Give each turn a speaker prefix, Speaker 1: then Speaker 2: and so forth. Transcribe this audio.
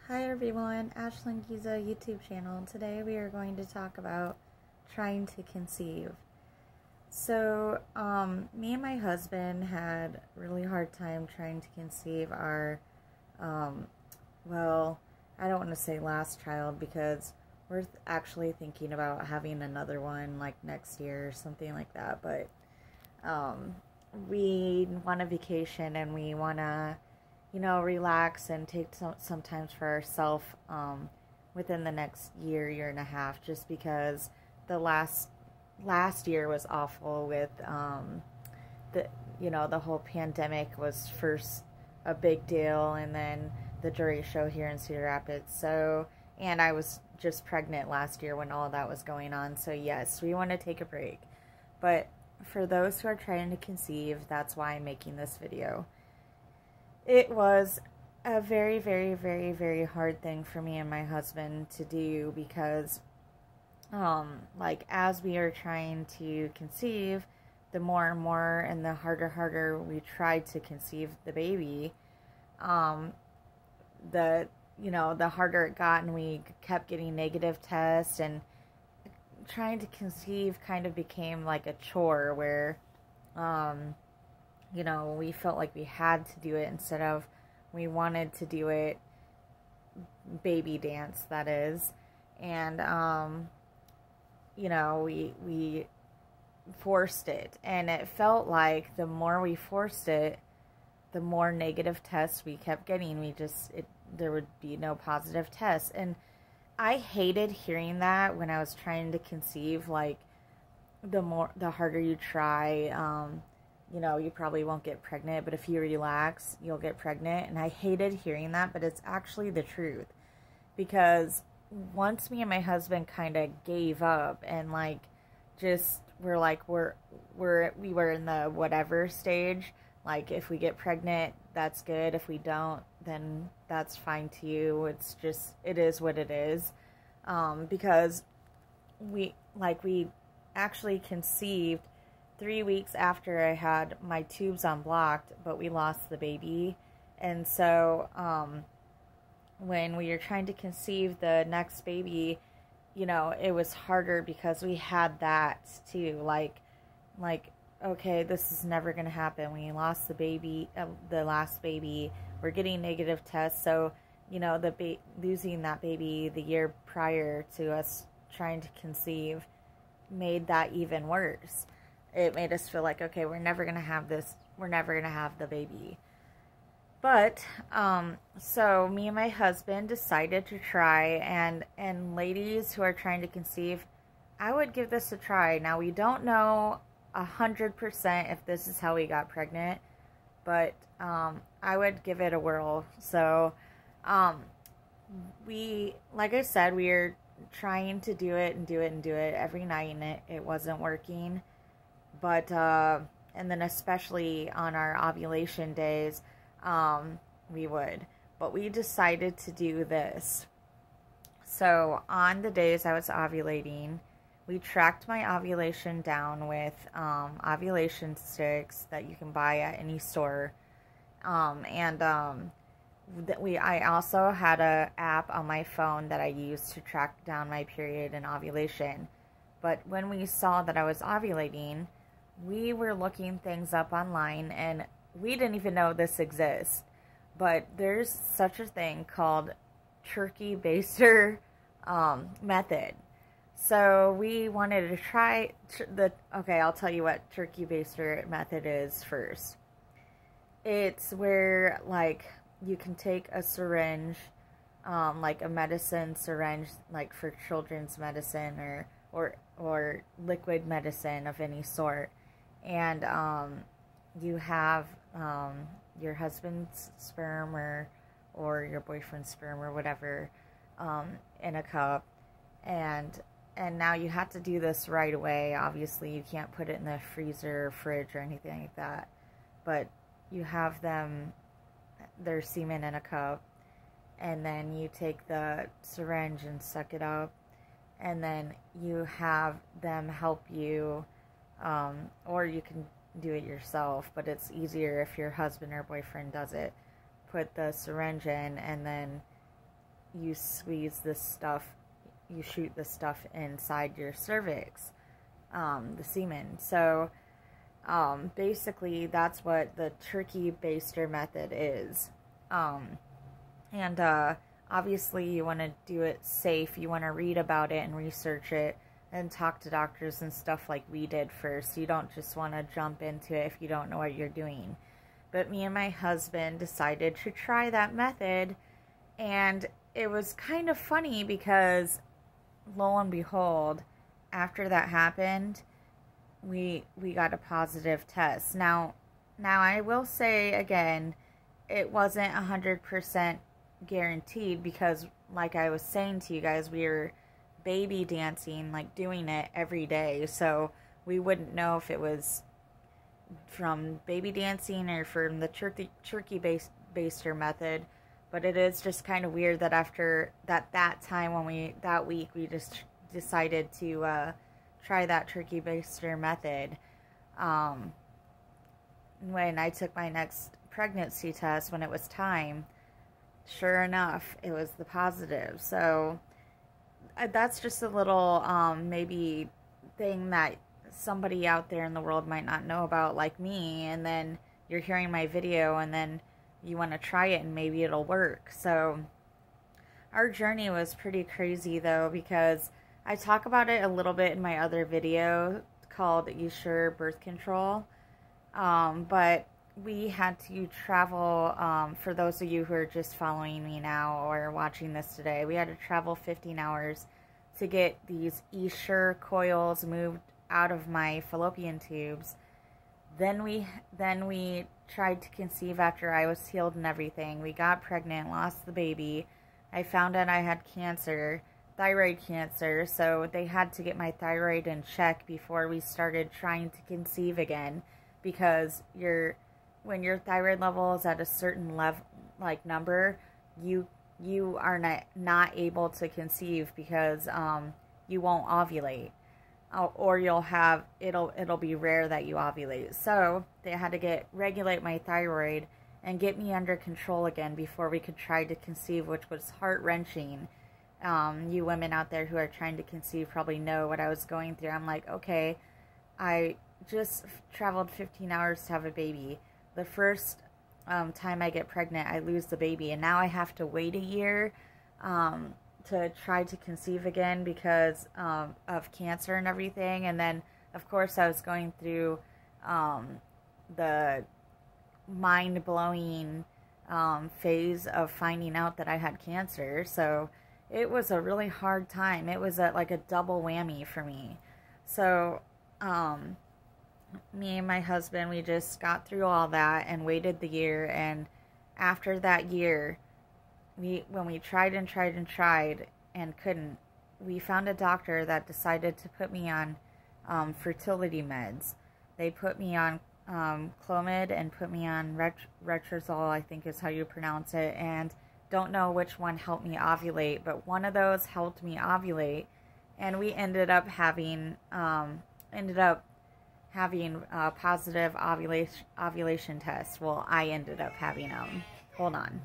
Speaker 1: Hi everyone, Ashlyn Giza YouTube channel. Today we are going to talk about trying to conceive. So, me and my husband had a really hard time trying to conceive our, well, I don't want to say last child because we're actually thinking about having another one like next year or something like that. But, we want a vacation and we want to relax and take some time for ourselves within the next year and a half, just because the last year was awful with the whole pandemic was first a big deal, and then the jury show here in Cedar Rapids. So, and I was just pregnant last year when all that was going on. So yes, we want to take a break. But for those who are trying to conceive, that's why I'm making this video. It was a very, very, very, very hard thing for me and my husband to do because, as we are trying to conceive, the more and more and the harder we tried to conceive the baby, the harder it got, and we kept getting negative tests, and trying to conceive kind of became like a chore where, we felt like we had to do it instead of we wanted to do it, baby dance, that is. And, we forced it. And it felt like the more we forced it, the more negative tests we kept getting. There would be no positive tests. And I hated hearing that when I was trying to conceive, like, the harder you try, you probably won't get pregnant, but if you relax, you'll get pregnant. And I hated hearing that, but it's actually the truth. Because once me and my husband kind of gave up and we were in the whatever stage. Like, if we get pregnant, that's good. If we don't, then that's fine too. It is what it is. Because we actually conceived 3 weeks after I had my tubes unblocked, but we lost the baby. And so, when we were trying to conceive the next baby, it was harder because we had that too. Okay, this is never going to happen. We lost the baby, the last baby. We're getting negative tests. So, losing that baby the year prior to us trying to conceive made that even worse. It made us feel like, okay, we're never going to have this. We're never going to have the baby. But, so me and my husband decided to try, and ladies who are trying to conceive, I would give this a try. Now, we don't know 100% if this is how we got pregnant, but, I would give it a whirl. So, like I said, we are trying to do it every night, and it wasn't working. But, and then especially on our ovulation days, we would. But we decided to do this. So, on the days I was ovulating, we tracked my ovulation down with, ovulation sticks that you can buy at any store. I also had an app on my phone that I used to track down my period and ovulation. But when we saw that I was ovulating, we were looking things up online, and we didn't even know this exists. But there's such a thing called turkey baster method. So we wanted to try okay, I'll tell you what turkey baster method is first. It's where, you can take a syringe, a medicine syringe, for children's medicine or liquid medicine of any sort. And you have your husband's sperm or your boyfriend's sperm or whatever in a cup, and now you have to do this right away. Obviously, you can't put it in the freezer or fridge or anything like that, but you have their semen in a cup, and then you take the syringe and suck it up, and then you have them help you, or you can do it yourself, but it's easier if your husband or boyfriend does it. Put the syringe in, and then you squeeze this stuff, you shoot the stuff inside your cervix, the semen. So basically that's what the turkey baster method is. And obviously you want to do it safe. You want to read about it and research it and talk to doctors and stuff like we did first. You don't just want to jump into it if you don't know what you're doing. But me and my husband decided to try that method, and it was kind of funny because lo and behold, after that happened, we got a positive test. Now I will say again, it wasn't 100% guaranteed because, like I was saying to you guys, we were baby dancing, like doing it every day, so we wouldn't know if it was from baby dancing or from the turkey baster method. But it is just kind of weird that after that time when that week we just decided to try that turkey baster method. When I took my next pregnancy test, when it was time, sure enough, it was the positive. So that's just a little maybe thing that somebody out there in the world might not know about, like me, and then you're hearing my video and then you want to try it and maybe it'll work. So our journey was pretty crazy though, because I talk about it a little bit in my other video called You Sure Birth Control, but we had to travel, for those of you who are just following me now or watching this today, we had to travel 15 hours to get these Essure coils moved out of my fallopian tubes. Then we tried to conceive after I was healed and everything. We got pregnant, lost the baby. I found out I had cancer, thyroid cancer, so they had to get my thyroid in check before we started trying to conceive again, because when your thyroid level is at a certain level, like number, you are not able to conceive because you won't ovulate, or it'll be rare that you ovulate. So they had to regulate my thyroid and get me under control again before we could try to conceive, which was heart-wrenching. You women out there who are trying to conceive probably know what I was going through. I'm like, okay, I just traveled 15 hours to have a baby. The first time I get pregnant, I lose the baby, and now I have to wait a year to try to conceive again because of cancer and everything. And then, of course, I was going through the mind-blowing phase of finding out that I had cancer. So it was a really hard time. It was like a double whammy for me. So me and my husband, we just got through all that and waited the year. And after that year, when we tried and tried and tried and couldn't, we found a doctor that decided to put me on fertility meds. They put me on Clomid and put me on Retrozole, I think is how you pronounce it, and don't know which one helped me ovulate, but one of those helped me ovulate, and we ended up having positive ovulation tests. Well, I ended up having them. Hold on.